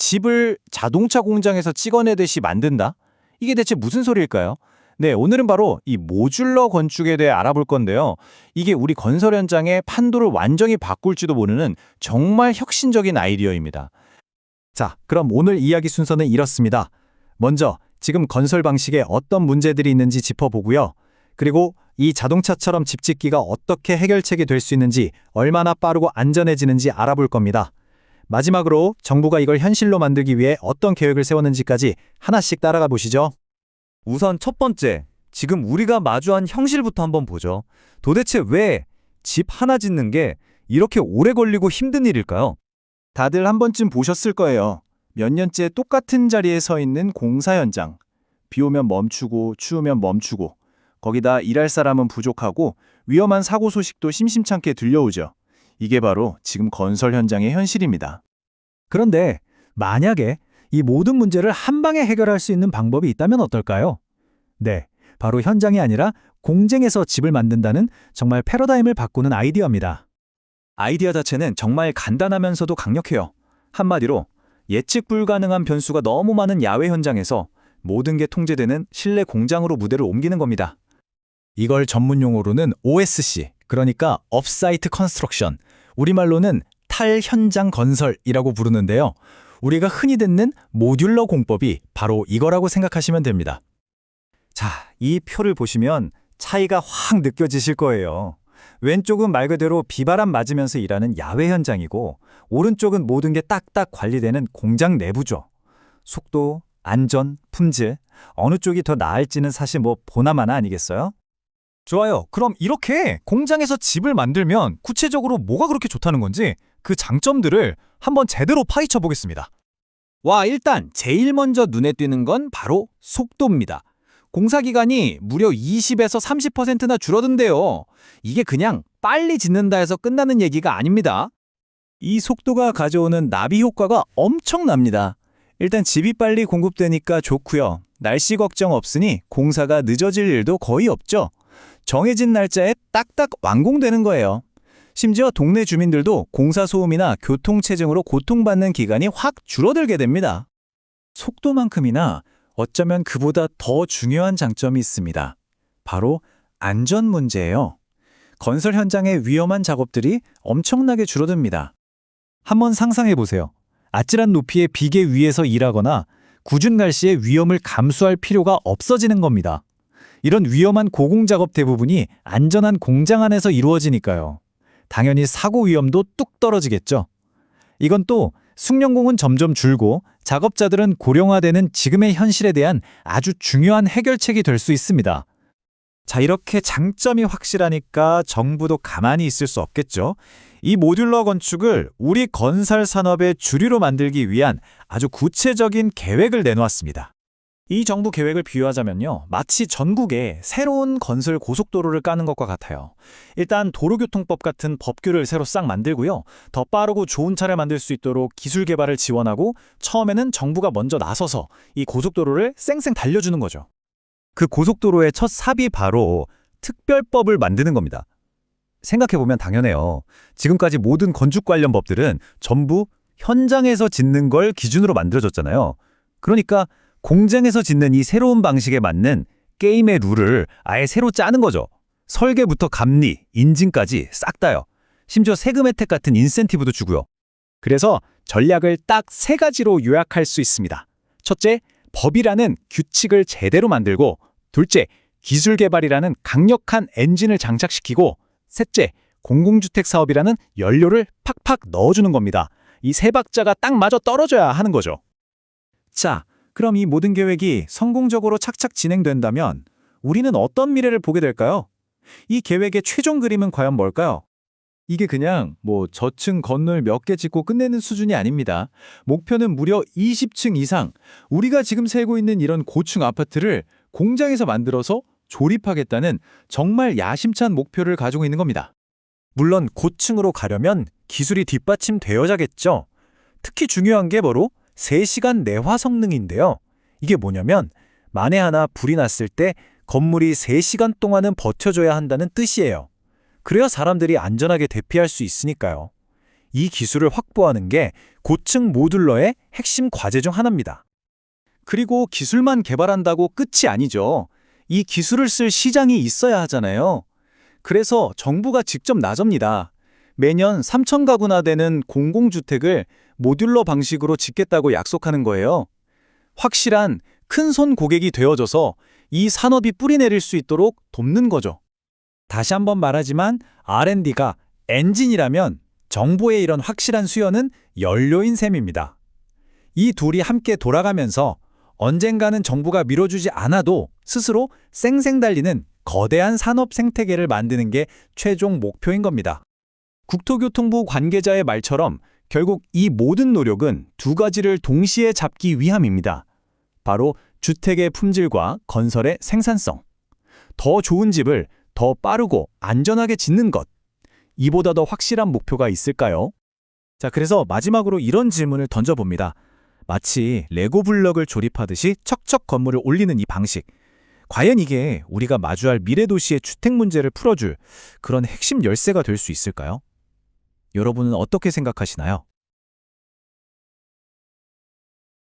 집을 자동차 공장에서 찍어내듯이 만든다? 이게 대체 무슨 소리일까요? 네, 오늘은 바로 이 모듈러 건축에 대해 알아볼 건데요. 이게 우리 건설 현장의 판도를 완전히 바꿀지도 모르는 정말 혁신적인 아이디어입니다. 자, 그럼 오늘 이야기 순서는 이렇습니다. 먼저 지금 건설 방식에 어떤 문제들이 있는지 짚어보고요. 그리고 이 자동차처럼 집 짓기가 어떻게 해결책이 될 수 있는지, 얼마나 빠르고 안전해지는지 알아볼 겁니다. 마지막으로 정부가 이걸 현실로 만들기 위해 어떤 계획을 세웠는지까지 하나씩 따라가 보시죠. 우선 첫 번째, 지금 우리가 마주한 형실부터 한번 보죠. 도대체 왜 집 하나 짓는 게 이렇게 오래 걸리고 힘든 일일까요? 다들 한 번쯤 보셨을 거예요. 몇 년째 똑같은 자리에 서 있는 공사 현장. 비 오면 멈추고 추우면 멈추고 거기다 일할 사람은 부족하고 위험한 사고 소식도 심심찮게 들려오죠. 이게 바로 지금 건설 현장의 현실입니다. 그런데 만약에 이 모든 문제를 한 방에 해결할 수 있는 방법이 있다면 어떨까요? 네, 바로 현장이 아니라 공장에서 집을 만든다는 정말 패러다임을 바꾸는 아이디어입니다. 아이디어 자체는 정말 간단하면서도 강력해요. 한마디로 예측 불가능한 변수가 너무 많은 야외 현장에서 모든 게 통제되는 실내 공장으로 무대를 옮기는 겁니다. 이걸 전문 용어로는 OSC, 그러니까 업사이트 컨스트럭션, 우리말로는 탈현장 건설이라고 부르는데요. 우리가 흔히 듣는 모듈러 공법이 바로 이거라고 생각하시면 됩니다. 자, 이 표를 보시면 차이가 확 느껴지실 거예요. 왼쪽은 말 그대로 비바람 맞으면서 일하는 야외 현장이고, 오른쪽은 모든 게 딱딱 관리되는 공장 내부죠. 속도, 안전, 품질, 어느 쪽이 더 나을지는 사실 보나마나 아니겠어요? 좋아요. 그럼 이렇게 공장에서 집을 만들면 구체적으로 뭐가 그렇게 좋다는 건지 그 장점들을 한번 제대로 파헤쳐 보겠습니다. 와, 일단 제일 먼저 눈에 띄는 건 바로 속도입니다. 공사 기간이 무려 20에서 30%나 줄어든대요. 이게 그냥 빨리 짓는다 해서 끝나는 얘기가 아닙니다. 이 속도가 가져오는 나비 효과가 엄청납니다. 일단 집이 빨리 공급되니까 좋고요. 날씨 걱정 없으니 공사가 늦어질 일도 거의 없죠. 정해진 날짜에 딱딱 완공되는 거예요. 심지어 동네 주민들도 공사 소음이나 교통체증으로 고통받는 기간이 확 줄어들게 됩니다. 속도만큼이나 어쩌면 그보다 더 중요한 장점이 있습니다. 바로 안전 문제예요. 건설 현장의 위험한 작업들이 엄청나게 줄어듭니다. 한번 상상해 보세요. 아찔한 높이의 비계 위에서 일하거나 궂은 날씨의 위험을 감수할 필요가 없어지는 겁니다. 이런 위험한 고공작업 대부분이 안전한 공장 안에서 이루어지니까요. 당연히 사고 위험도 뚝 떨어지겠죠. 이건 또 숙련공은 점점 줄고 작업자들은 고령화되는 지금의 현실에 대한 아주 중요한 해결책이 될 수 있습니다. 자, 이렇게 장점이 확실하니까 정부도 가만히 있을 수 없겠죠. 이 모듈러 건축을 우리 건설 산업의 주류로 만들기 위한 아주 구체적인 계획을 내놓았습니다. 이 정부 계획을 비유하자면요, 마치 전국에 새로운 건설 고속도로를 까는 것과 같아요. 일단 도로교통법 같은 법규를 새로 싹 만들고요, 더 빠르고 좋은 차를 만들 수 있도록 기술 개발을 지원하고, 처음에는 정부가 먼저 나서서 이 고속도로를 쌩쌩 달려주는 거죠. 그 고속도로의 첫 삽이 바로 특별법을 만드는 겁니다. 생각해보면 당연해요. 지금까지 모든 건축 관련 법들은 전부 현장에서 짓는 걸 기준으로 만들어졌잖아요. 그러니까 공장에서 짓는 이 새로운 방식에 맞는 게임의 룰을 아예 새로 짜는 거죠. 설계부터 감리, 인증까지 싹 다요. 심지어 세금 혜택 같은 인센티브도 주고요. 그래서 전략을 딱 세 가지로 요약할 수 있습니다. 첫째, 법이라는 규칙을 제대로 만들고, 둘째, 기술 개발이라는 강력한 엔진을 장착시키고, 셋째, 공공주택 사업이라는 연료를 팍팍 넣어주는 겁니다. 이 세 박자가 딱 맞아 떨어져야 하는 거죠. 자, 그럼 이 모든 계획이 성공적으로 착착 진행된다면 우리는 어떤 미래를 보게 될까요? 이 계획의 최종 그림은 과연 뭘까요? 이게 그냥 저층 건물 몇 개 짓고 끝내는 수준이 아닙니다. 목표는 무려 20층 이상, 우리가 지금 살고 있는 이런 고층 아파트를 공장에서 만들어서 조립하겠다는 정말 야심찬 목표를 가지고 있는 겁니다. 물론 고층으로 가려면 기술이 뒷받침되어야겠죠. 특히 중요한 게 바로 3시간 내화 성능인데요. 이게 뭐냐면 만에 하나 불이 났을 때 건물이 3시간 동안은 버텨줘야 한다는 뜻이에요. 그래야 사람들이 안전하게 대피할 수 있으니까요. 이 기술을 확보하는 게 고층 모듈러의 핵심 과제 중 하나입니다. 그리고 기술만 개발한다고 끝이 아니죠. 이 기술을 쓸 시장이 있어야 하잖아요. 그래서 정부가 직접 나섭니다. 매년 3천 가구나 되는 공공주택을 모듈러 방식으로 짓겠다고 약속하는 거예요. 확실한 큰 손 고객이 되어줘서 이 산업이 뿌리내릴 수 있도록 돕는 거죠. 다시 한번 말하지만 R&D가 엔진이라면 정부의 이런 확실한 수요는 연료인 셈입니다. 이 둘이 함께 돌아가면서 언젠가는 정부가 밀어주지 않아도 스스로 쌩쌩 달리는 거대한 산업 생태계를 만드는 게 최종 목표인 겁니다. 국토교통부 관계자의 말처럼 결국 이 모든 노력은 두 가지를 동시에 잡기 위함입니다. 바로 주택의 품질과 건설의 생산성. 더 좋은 집을 더 빠르고 안전하게 짓는 것. 이보다 더 확실한 목표가 있을까요? 자, 그래서 마지막으로 이런 질문을 던져봅니다. 마치 레고 블럭을 조립하듯이 척척 건물을 올리는 이 방식. 과연 이게 우리가 마주할 미래 도시의 주택 문제를 풀어줄 그런 핵심 열쇠가 될 수 있을까요? 여러분은 어떻게 생각하시나요?